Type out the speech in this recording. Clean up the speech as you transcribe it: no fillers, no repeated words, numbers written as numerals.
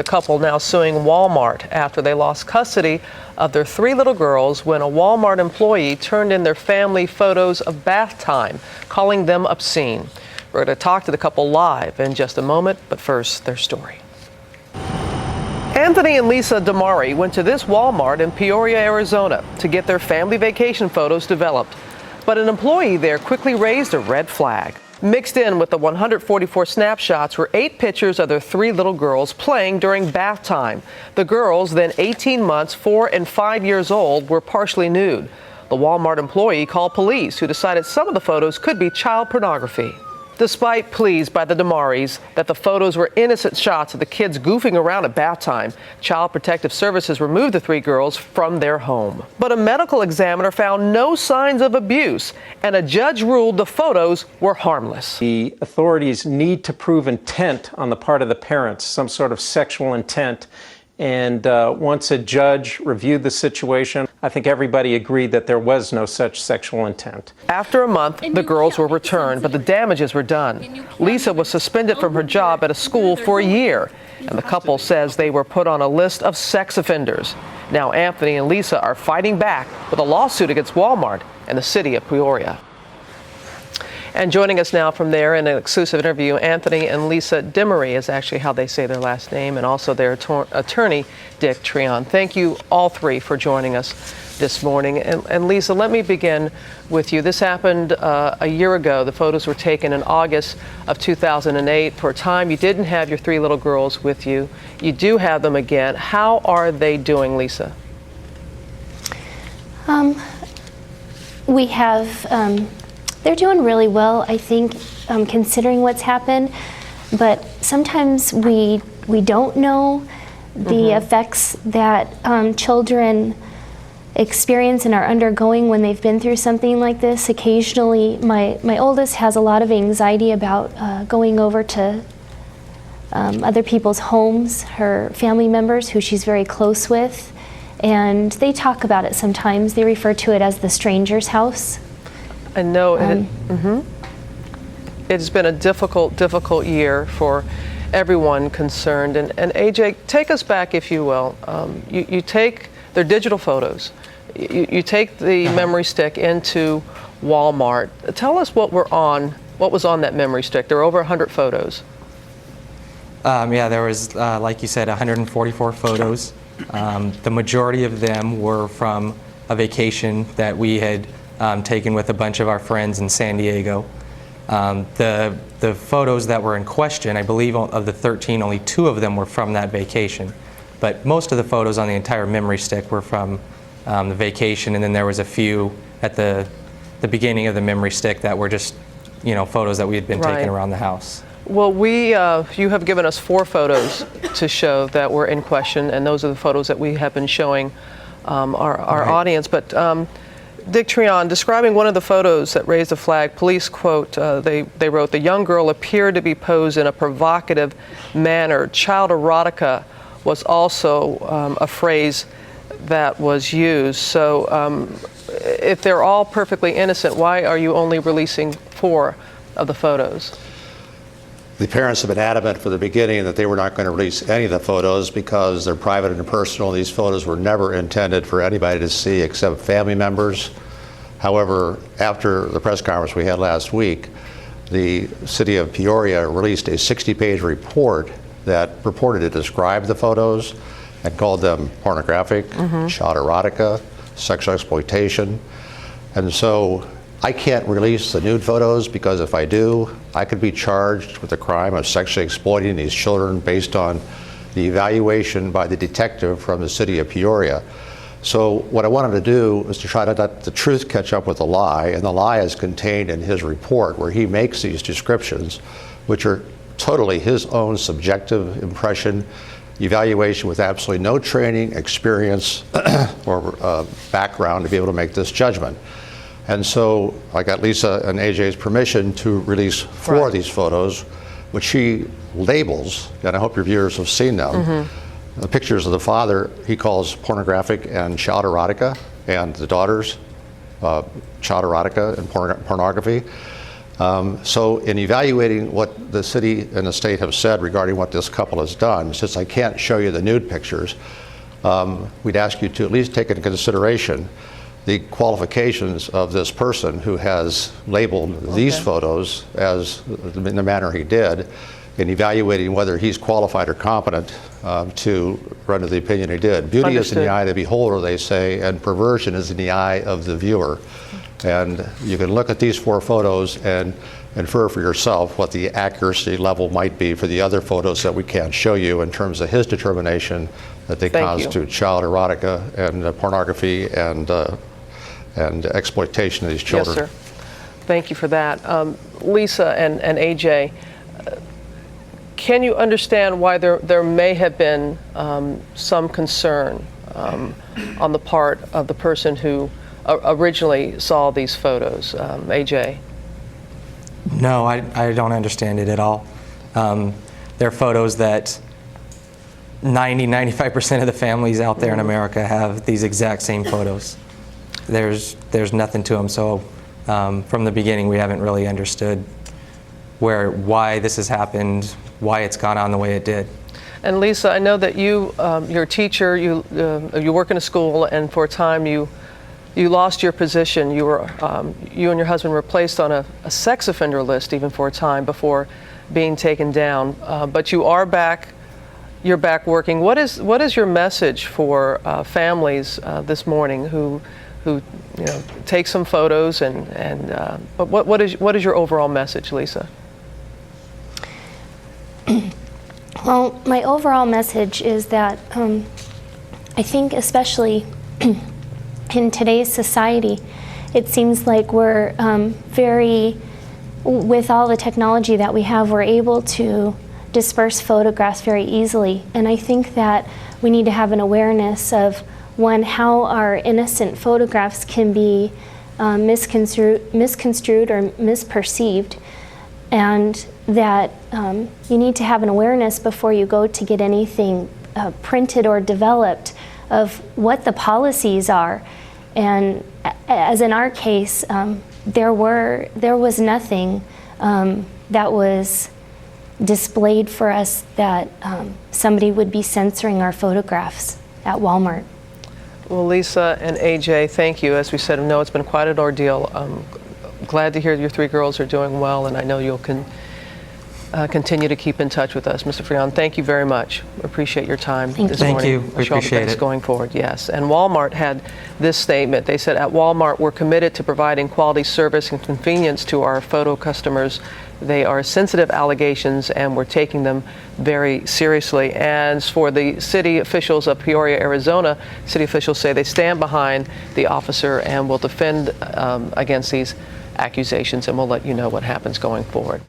couple now suing Wal Mart after they lost custody of their 3 little girls when a Wal Mart employee turned in their family photos of bath time, calling them obscene. We're going to talk to the couple live in just a moment, but first, their story. Anthony and Lisa Damari went to this Wal Mart in Peoria, Arizona to get their family vacation photos developed. But an employee there quickly raised a red flag. Mixed in with the 144 snapshots were 8 pictures of their 3 little girls playing during bath time. The girls, then 18 months, 4 and 5 years old, were partially nude. The Wal Mart employee called police, who decided some of the photos could be child pornography. Despite pleas by the Damaris that the photos were innocent shots of the kids goofing around at bath time, Child Protective Services removed the 3 girls from their home. But a medical examiner found no signs of abuse, and a judge ruled the photos were harmless. The authorities need to prove intent on the part of the parents, some sort of sexual intent. And once a judge reviewed the situation, I think everybody agreed that there was no such sexual intent. After a month, the girls were returned, but the damages were done. Lisa was suspended from her job at a school for a year, and the couple says they were put on a list of sex offenders. Now Anthony and Lisa are fighting back with a lawsuit against Wal Mart and the city of Peoria. And joining us now from there in an exclusive interview, Anthony and Lisa Damari is actually how they say their last name, and also their attorney, Dick Treon. Thank you all 3 for joining us this morning. And Lisa, let me begin with you. This happened a year ago. The photos were taken in August of 2008. For a time, you didn't have your 3 little girls with you. You do have them again. How are they doing, Lisa? We have... They're doing really well, I think, considering what's happened. But sometimes we don't know the effects that children experience and are undergoing when they've been through something like this. Occasionally, my oldest has a lot of anxiety about going over to other people's homes, her family members who she's very close with, and they talk about it sometimes. They refer to it as the stranger's house. I know it's been a difficult year for everyone concerned. And AJ, take us back, if you will. You take their digital photos. You take the memory stick into Wal Mart. Tell us what was on that memory stick. There were over 100 photos. Yeah, there was, like you said, 144 photos. The majority of them were from a vacation that we had taken with a bunch of our friends in San Diego. The photos that were in question, I believe of the 13, only 2 of them were from that vacation. But most of the photos on the entire memory stick were from the vacation, and then there was a few at the beginning of the memory stick that were just, photos that we had been taking around the house. Well, you have given us 4 photos to show that were in question, and those are the photos that we have been showing our audience. But Dick Treon, describing one of the photos that raised a flag, police quote, they wrote, "The young girl appeared to be posed in a provocative manner. Child erotica was also a phrase that was used." So if they're all perfectly innocent, why are you only releasing 4 of the photos? The parents have been adamant from the beginning that they were not going to release any of the photos because they're private and personal. These photos were never intended for anybody to see except family members. However, after the press conference we had last week, the city of Peoria released a 60-page report that purported to describe the photos and called them pornographic, child erotica, sexual exploitation. And so I can't release the nude photos because if I do, I could be charged with the crime of sexually exploiting these children based on the evaluation by the detective from the city of Peoria. So what I wanted to do was to try to let the truth catch up with the lie, and the lie is contained in his report where he makes these descriptions, which are totally his own subjective impression, evaluation with absolutely no training, experience, or background to be able to make this judgment. And so I got Lisa and AJ's permission to release 4 of these photos, which he labels, and I hope your viewers have seen them. The pictures of the father he calls pornographic and child erotica, and the daughters child erotica and pornography. So in evaluating what the city and the state have said regarding what this couple has done, since I can't show you the nude pictures, we'd ask you to at least take into consideration the qualifications of this person who has labeled these photos as in the manner he did, in evaluating whether he's qualified or competent to render the opinion he did. Beauty is in the eye of the beholder, they say, and perversion is in the eye of the viewer. And you can look at these 4 photos and infer for yourself what the accuracy level might be for the other photos that we can't show you in terms of his determination that they constitute child erotica and pornography and exploitation of these children. Yes, sir. Thank you for that. Lisa and AJ, can you understand why there may have been some concern on the part of the person who originally saw these photos? AJ? No, I don't understand it at all. They're photos that 95% of the families out there in America have these exact same photos. There's nothing to them, so from the beginning we haven't really understood why this has happened, why it's gone on the way it did. And Lisa, I know that you're a teacher, you work in a school, and for a time you lost your position. You and your husband were placed on a sex offender list even for a time before being taken down. But you are back. You're back working. What is your message for families this morning who take some photos but what is your overall message, Lisa? Well, my overall message is that I think especially in today's society, it seems like we're with all the technology that we have, we're able to disperse photographs very easily. And I think that we need to have an awareness of, one, how our innocent photographs can be misconstrued or misperceived, and that you need to have an awareness before you go to get anything printed or developed of what the policies are. And as in our case, there was nothing that was displayed for us that somebody would be censoring our photographs at Wal Mart. Well, Lisa and AJ, thank you. As we said, I know it's been quite an ordeal. Glad to hear your 3 girls are doing well, and I know you'll continue to keep in touch with us. Mr. Freon, thank you very much. Appreciate your time this morning. Thank you. We Wish you all the appreciate best it. going forward. Yes. And Wal Mart had this statement. They said, at Wal Mart, we're committed to providing quality service and convenience to our photo customers. They are sensitive allegations, and we're taking them very seriously. And for the city officials of Peoria, Arizona, city officials say they stand behind the officer and will defend against these accusations, and we'll let you know what happens going forward.